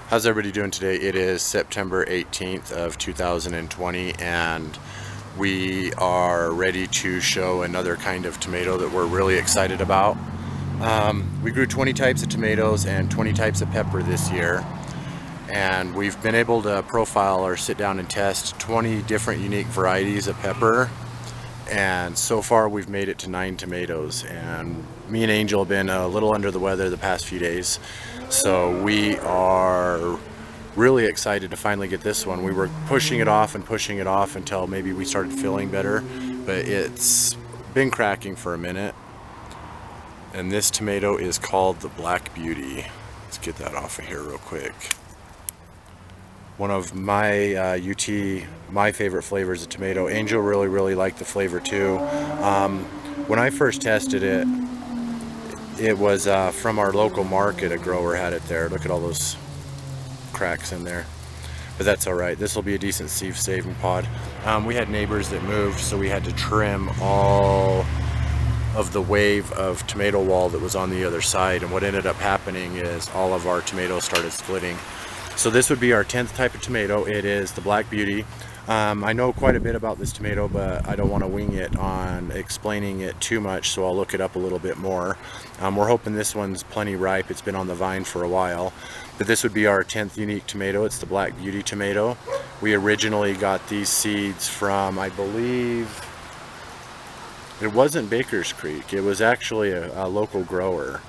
How's everybody doing today? It is September 18th of 2020 and we are ready to show another kind of tomato that we're really excited about. We grew 20 types of tomatoes and 20 types of pepper this year, and we've been able to profile or sit down and test 20 different unique varieties of pepper, and so far we've made it to 9 tomatoes. And me and Angel have been a little under the weather the past few days, so we are really excited to finally get this one. We were pushing it off until maybe we started feeling better, but it's been cracking for a minute. And this tomato is called the Black Beauty. Let's get that off of here real quick. One of my my favorite flavors of tomato. Angel really liked the flavor too. When I first tested it, it was from our local market. A grower had it there. Look at all those cracks in there, but that's all right. This will be a decent seed saving pod. We had neighbors that moved, so we had to trim all of the wave of tomato wall that was on the other side, and what ended up happening is all of our tomatoes started splitting. So this would be our 10th type of tomato. It is the Black Beauty. I know quite a bit about this tomato, but I don't want to wing it on explaining it too much, so I'll look it up a little bit more. We're hoping this one's plenty ripe. It's been on the vine for a while, but this would be our 10th unique tomato. It's the Black Beauty tomato. We originally got these seeds from, I believe, it wasn't Baker's Creek. It was actually a local grower,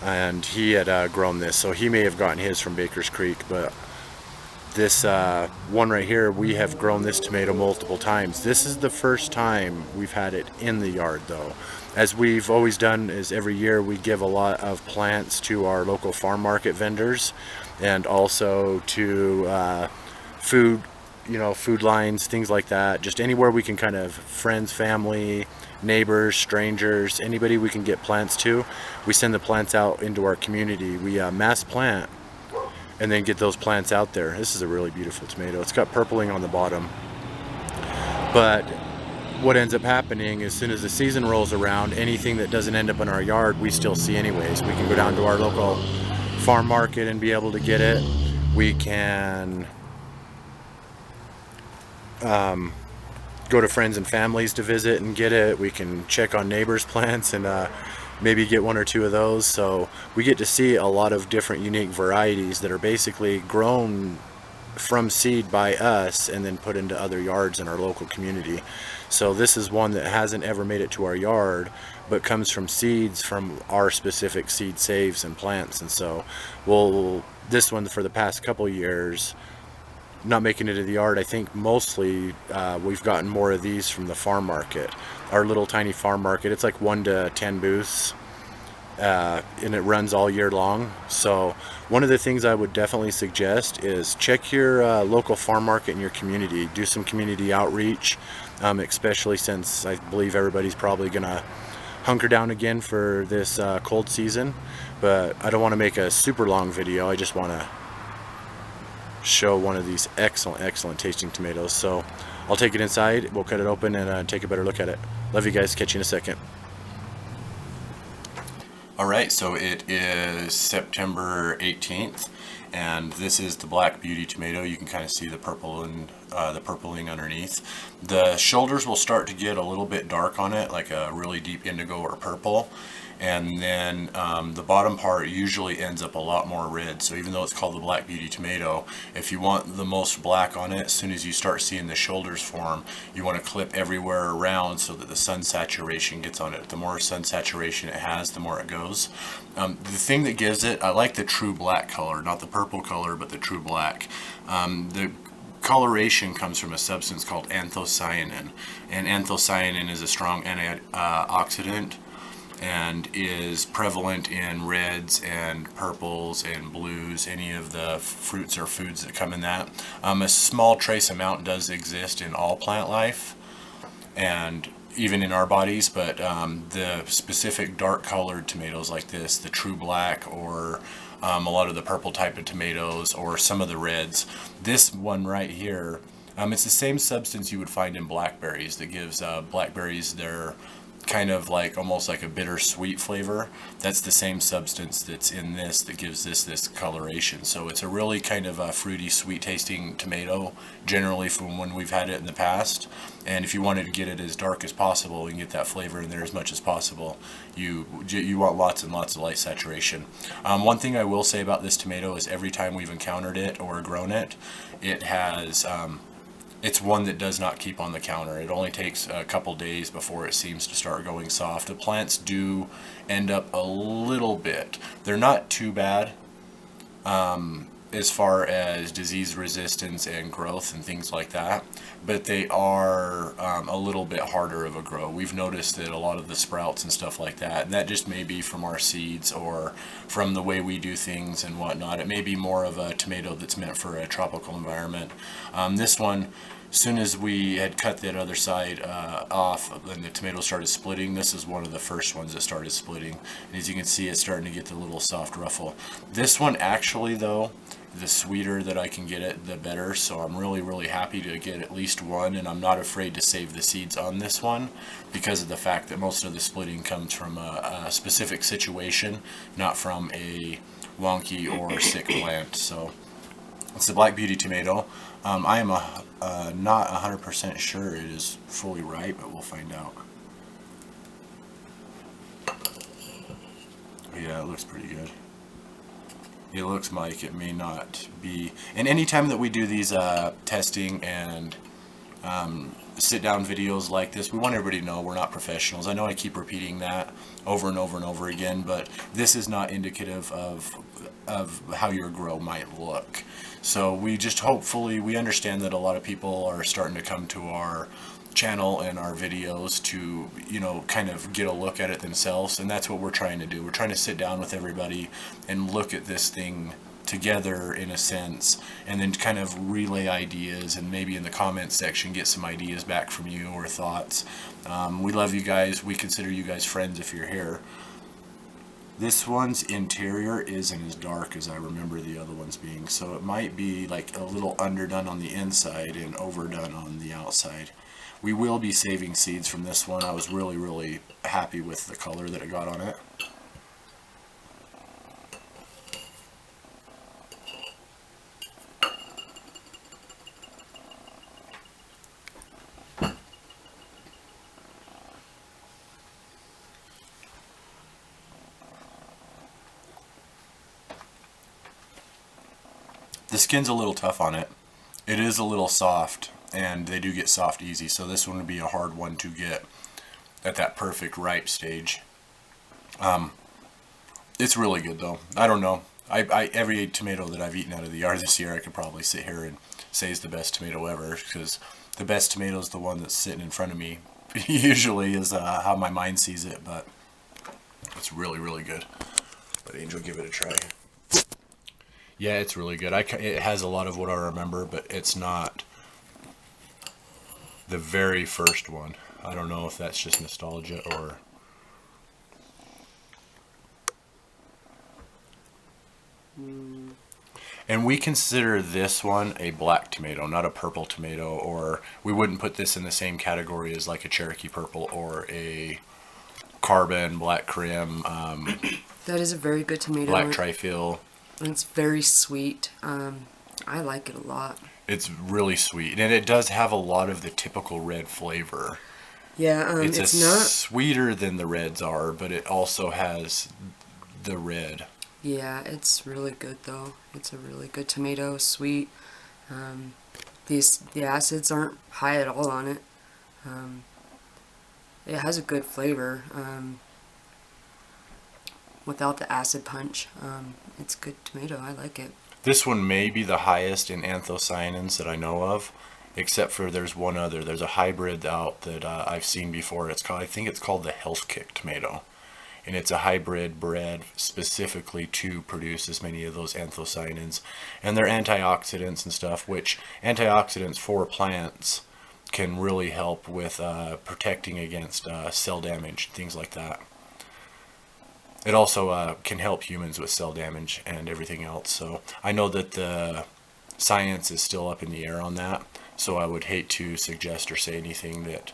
and he had grown this, so he may have gotten his from Baker's Creek. But this one right here, we have grown this tomato multiple times. This is the first time we've had it in the yard though. As we've always done is every year we give a lot of plants to our local farm market vendors, and also to food lines, things like that. Just anywhere we can, kind of friends, family, neighbors, strangers, anybody we can get plants to, we send the plants out into our community. We mass plant and then get those plants out there. This is a really beautiful tomato. It's got purpling on the bottom, but what ends up happening as soon as the season rolls around, anything that doesn't end up in our yard we still see anyways. We can go down to our local farm market and be able to get it. We can go to friends and families to visit and get it. We can check on neighbors' plants and maybe get 1 or 2 of those. So we get to see a lot of different unique varieties that are basically grown from seed by us and then put into other yards in our local community. So this is one that hasn't ever made it to our yard, but comes from seeds from our specific seed saves and plants. And so this one, for the past couple years, not making it to the yard, I think mostly we've gotten more of these from the farm market, our little tiny farm market. It's like 1 to 10 booths, and it runs all year long. So one of the things I would definitely suggest is check your local farm market in your community. Do some community outreach, especially since I believe everybody's probably gonna hunker down again for this cold season. But I don't want to make a super long video. I just want to show one of these excellent tasting tomatoes. So I'll take it inside, we'll cut it open and take a better look at it. Love you guys, catch you in a second. Alright, so it is September 18th, and this is the Black Beauty tomato. You can kind of see the purple and the purpling underneath. The shoulders will start to get a little bit dark on it, like a really deep indigo or purple, and then the bottom part usually ends up a lot more red. So even though it's called the Black Beauty tomato, if you want the most black on it, as soon as you start seeing the shoulders form, you want to clip everywhere around so that the sun saturation gets on it. The more sun saturation it has, the more it goes. The thing that gives it, I like the true black color, not the purple color, but the true black. The coloration comes from a substance called anthocyanin, and anthocyanin is a strong antioxidant and is prevalent in reds and purples and blues, any of the fruits or foods that come in that. A small trace amount does exist in all plant life and even in our bodies, but the specific dark colored tomatoes like this, the true black, or a lot of the purple type of tomatoes, or some of the reds, this one right here, it's the same substance you would find in blackberries that gives blackberries their kind of like almost like a bittersweet flavor. That's the same substance that's in this that gives this coloration. So it's a really kind of a fruity, sweet tasting tomato, generally from when we've had it in the past. And if you wanted to get it as dark as possible and get that flavor in there as much as possible, you want lots and lots of light saturation. One thing I will say about this tomato is every time we've encountered it or grown it, it has it's one that does not keep on the counter. It only takes a couple days before it seems to start going soft. The plants do end up a little bit. They're not too bad as far as disease resistance and growth and things like that, but they are a little bit harder of a grow. We've noticed that a lot of the sprouts and stuff like that, and that just may be from our seeds or from the way we do things and whatnot. It may be more of a tomato that's meant for a tropical environment. This one, as soon as we had cut that other side off and the tomato started splitting, this is one of the first ones that started splitting. And as you can see, it's starting to get the little soft ruffle. This one actually, though, the sweeter that I can get it, the better. So I'm really happy to get at least one, and I'm not afraid to save the seeds on this one because of the fact that most of the splitting comes from a specific situation, not from a wonky or sick plant. So it's the Black Beauty tomato. I am not 100% sure it is fully ripe, but we'll find out. Yeah, it looks pretty good. It looks like it may not be. And anytime that we do these testing and sit down videos like this, we want everybody to know we're not professionals. I know I keep repeating that over and over and over again, but this is not indicative of how your grow might look. So we just hopefully, we understand that a lot of people are starting to come to our channel and our videos to, you know, kind of get a look at it themselves, and that's what we're trying to do. We're trying to sit down with everybody and look at this thing together in a sense, and then kind of relay ideas, and maybe in the comments section get some ideas back from you or thoughts. We love you guys. We consider you guys friends if you're here. This one's interior isn't as dark as I remember the other ones being, so it might be like a little underdone on the inside and overdone on the outside. We will be saving seeds from this one. I was really happy with the color that it got on it. The skin's a little tough on it. It is a little soft, and they do get soft easy, so this one would be a hard one to get at that perfect ripe stage. It's really good though. I don't know. Every tomato that I've eaten out of the yard this year, I could probably sit here and say is the best tomato ever, because the best tomato is the one that's sitting in front of me. Usually is how my mind sees it, but it's really good. Let Angel give it a try. Yeah, it's really good. It has a lot of what I remember, but it's not the very first one. I don't know if that's just nostalgia or... And we consider this one a black tomato, not a purple tomato, or we wouldn't put this in the same category as like a Cherokee purple or a Carbon, Black Krim. That is a very good tomato. Black Trifil. It's very sweet. I like it a lot. It's really sweet, and it does have a lot of the typical red flavor. Yeah, it's not sweeter than the reds are, but it also has the red. Yeah, it's really good though. It's a really good tomato, sweet. The acids aren't high at all on it. It has a good flavor. Without the acid punch. It's a good tomato. I like it. This one may be the highest in anthocyanins that I know of, except for there's one other. There's a hybrid out that I've seen before. It's called, I think it's called the Health Kick tomato, and it's a hybrid bred specifically to produce as many of those anthocyanins, and they're antioxidants and stuff, which antioxidants for plants can really help with protecting against cell damage, things like that. It also can help humans with cell damage and everything else. So I know that the science is still up in the air on that. So I would hate to suggest or say anything that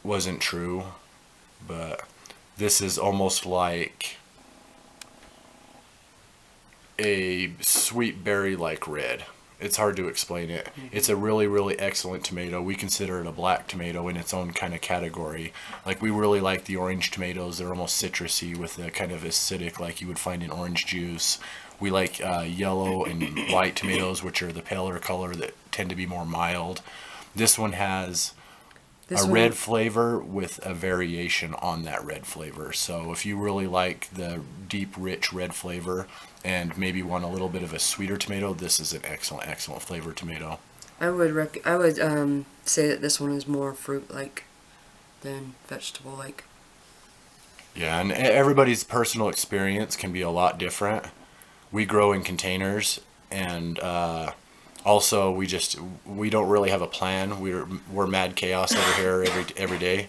wasn't true, but this is almost like a sweet berry like red. It's hard to explain it. It's a really, really excellent tomato. We consider it a black tomato in its own kind of category. Like, we really like the orange tomatoes. They're almost citrusy with a kind of acidic like you would find in orange juice. We like yellow and white tomatoes, which are the paler color that tend to be more mild. This one has This a one, red flavor with a variation on that red flavor. So if you really like the deep, rich red flavor and maybe want a little bit of a sweeter tomato, this is an excellent, excellent flavor tomato. I would say that this one is more fruit-like than vegetable-like. Yeah, and everybody's personal experience can be a lot different. We grow in containers, and also we don't really have a plan. We're mad chaos over here every day.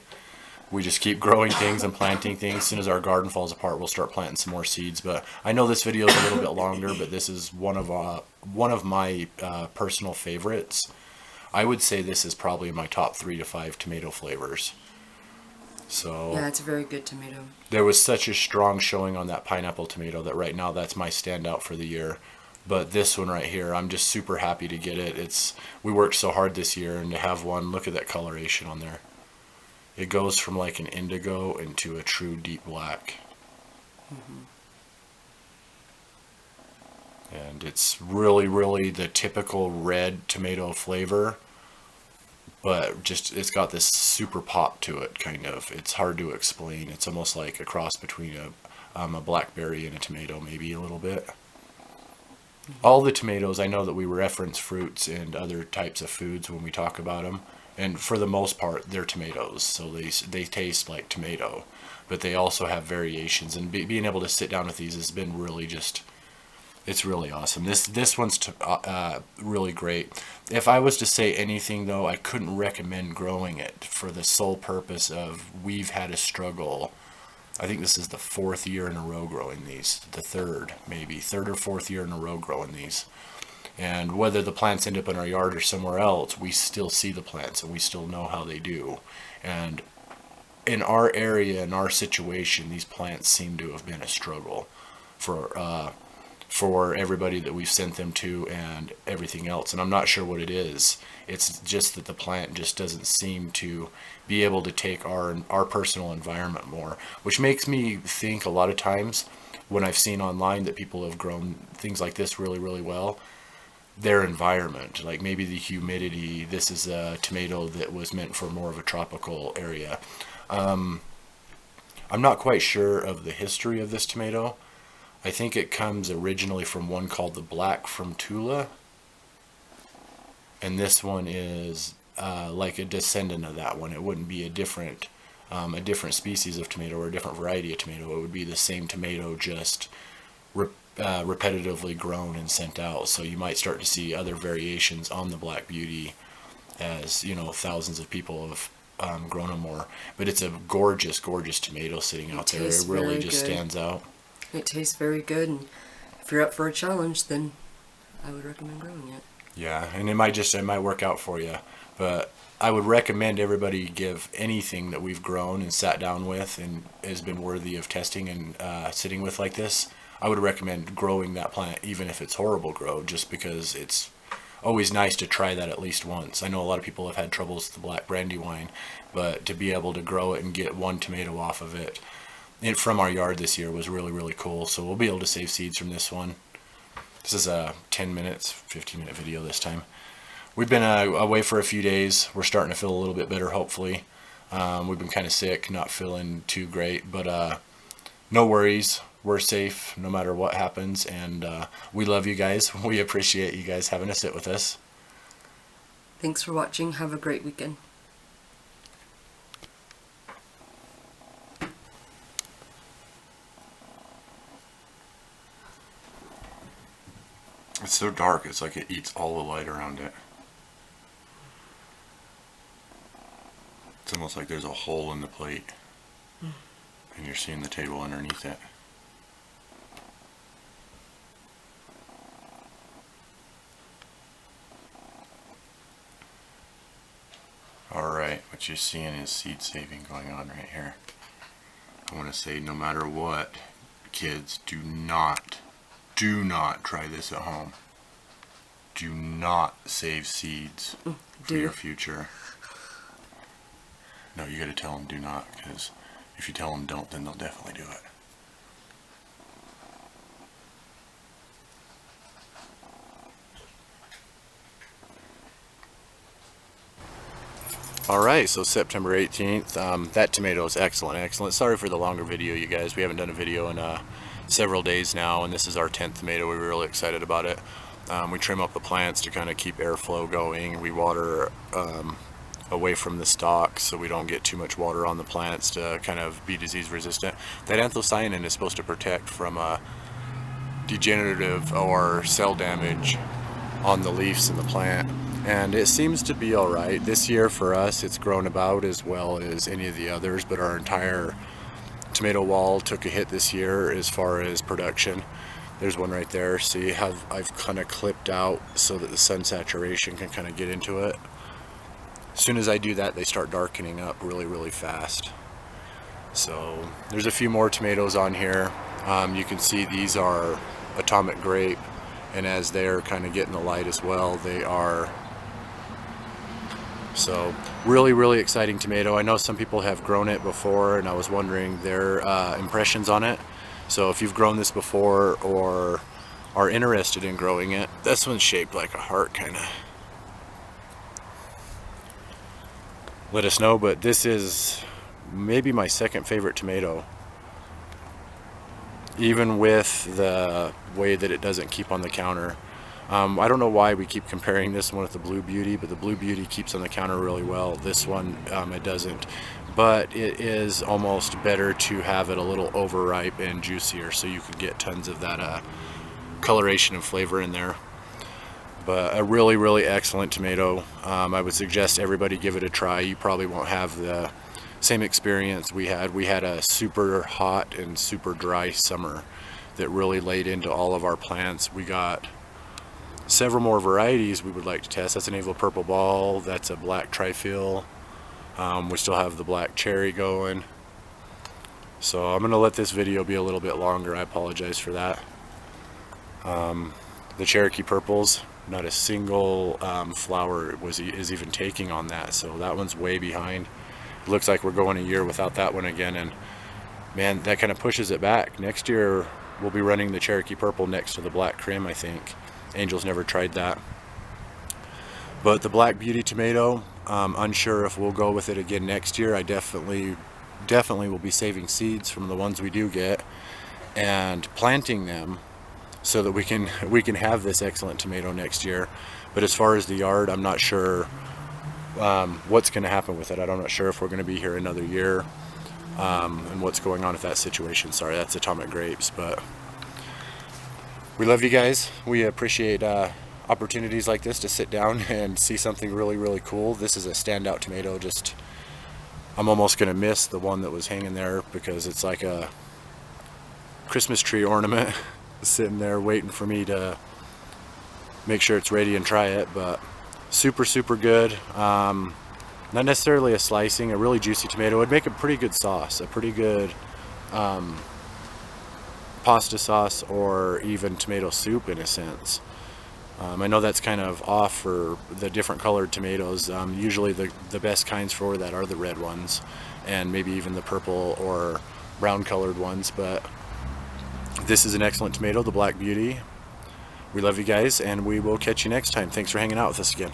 We just keep growing things and planting things. As soon as our garden falls apart, we'll start planting some more seeds. But I know this video is a little bit longer, but this is one of my personal favorites. I would say this is probably my top 3 to 5 tomato flavors. So Yeah, it's a very good tomato. there was such a strong showing on that pineapple tomato that right now that's my standout for the year. But this one right here, I'm just super happy to get it. We worked so hard this year, and to have one, look at that coloration on there. It goes from like an indigo into a true deep black. And it's really, really the typical red tomato flavor, but just it's got this super pop to it, kind of. It's hard to explain. It's almost like a cross between a blackberry and a tomato, maybe a little bit. All the tomatoes, I know that we reference fruits and other types of foods when we talk about them, and for the most part, they're tomatoes, so they taste like tomato, but they also have variations. And being able to sit down with these has been really just, it's really awesome. This one's really great. If I was to say anything though, I couldn't recommend growing it for the sole purpose of we've had a struggle. I think this is the 4th year in a row growing these, the third or 4th year in a row growing these. And whether the plants end up in our yard or somewhere else, we still see the plants and we still know how they do. And in our area, in our situation, these plants seem to have been a struggle for everybody that we've sent them to and everything else. And I'm not sure what it is. It's just that the plant just doesn't seem to be able to take our personal environment more, which makes me think a lot of times when I've seen online that people have grown things like this really, really well, their environment, like maybe the humidity. This is a tomato that was meant for more of a tropical area. I'm not quite sure of the history of this tomato. I think it comes originally from one called the Black from Tula, and this one is like a descendant of that one. It wouldn't be a different species of tomato or a different variety of tomato. It would be the same tomato, just repetitively grown and sent out. So you might start to see other variations on the Black Beauty as, you know, thousands of people have grown them more. But it's a gorgeous, gorgeous tomato sitting out there. It really just stands out. It tastes very good, and if you're up for a challenge, then I would recommend growing it. Yeah, and it might work out for you. But I would recommend everybody give anything that we've grown and sat down with and has been worthy of testing and sitting with like this. I would recommend growing that plant, even if it's horrible grow, just because it's always nice to try that at least once. I know a lot of people have had troubles with the Black Brandywine, but to be able to grow it and get one tomato off of it from our yard this year was really, really cool. So we'll be able to save seeds from this one. This is a 10 minutes, 15-minute video this time. We've been away for a few days. We're starting to feel a little bit better, hopefully. We've been kind of sick, not feeling too great, but no worries. We're safe no matter what happens, and we love you guys. We appreciate you guys having to sit with us. Thanks for watching. Have a great weekend. It's so dark, it's like it eats all the light around it. It's almost like there's a hole in the plate, and you're seeing the table underneath it. Alright, what you see in his seed saving going on right here. I want to say, no matter what, kids, do not try this at home. Do not save seeds for your future. No, you gotta tell them do not, because if you tell them don't, then they'll definitely do it. Alright, so September 18th, that tomato is excellent. Sorry for the longer video, you guys. We haven't done a video in several days now, and this is our 10th tomato. We were really excited about it. We trim up the plants to kind of keep airflow going. We water away from the stalk so we don't get too much water on the plants to kind of be disease resistant. That anthocyanin is supposed to protect from degenerative or cell damage on the leaves in the plant. And it seems to be alright. This year for us it's grown about as well as any of the others, but our entire tomato wall took a hit this year as far as production. There's one right there. See how I've kind of clipped out so that the sun saturation can kind of get into it. As soon as I do that, they start darkening up really fast. So there's a few more tomatoes on here. You can see these are Atomic Grape, and as they're kind of getting the light as well, they are. So really exciting tomato. I know some people have grown it before, and I was wondering their impressions on it. So if you've grown this before or are interested in growing it, this one's shaped like a heart kind of. Let us know, but this is maybe my second favorite tomato. Even with the way that it doesn't keep on the counter. I don't know why we keep comparing this one with the Blue Beauty, but the Blue Beauty keeps on the counter really well. This one, it doesn't. But it is almost better to have it a little overripe and juicier, so you can get tons of that coloration and flavor in there. But a really excellent tomato. I would suggest everybody give it a try. You probably won't have the same experience we had. We had a super hot and super dry summer that really laid into all of our plants. We got several more varieties we would like to test. That's an Navel Purple Ball. That's a Black Trifil. We still have the Black Cherry going. So I'm going to let this video be a little bit longer. I apologize for that. The Cherokee Purples, not a single flower is even taking on that. So that one's way behind. It looks like we're going a year without that one again. And man, that kind of pushes it back. Next year we'll be running the Cherokee Purple next to the Black Crim, I think. Angel's never tried that. But the Black Beauty tomato, unsure if we'll go with it again next year. I definitely will be saving seeds from the ones we do get and planting them so that we can have this excellent tomato next year. But as far as the yard, I'm not sure what's going to happen with it. I'm not sure if we're going to be here another year and what's going on with that situation. Sorry, that's Atomic Grapes, but we love you guys. We appreciate opportunities like this to sit down and see something really cool. This is a standout tomato. Just I'm almost gonna miss the one that was hanging there because it's like a Christmas tree ornament sitting there waiting for me to make sure it's ready and try it. But super good. Not necessarily a slicing, a really juicy tomato would make a pretty good sauce, a pretty good pasta sauce, or even tomato soup in a sense. I know that's kind of off for the different colored tomatoes. Usually the best kinds for that are the red ones and maybe even the purple or brown colored ones, but this is an excellent tomato, the Black Beauty. We love you guys, and we will catch you next time. Thanks for hanging out with us again.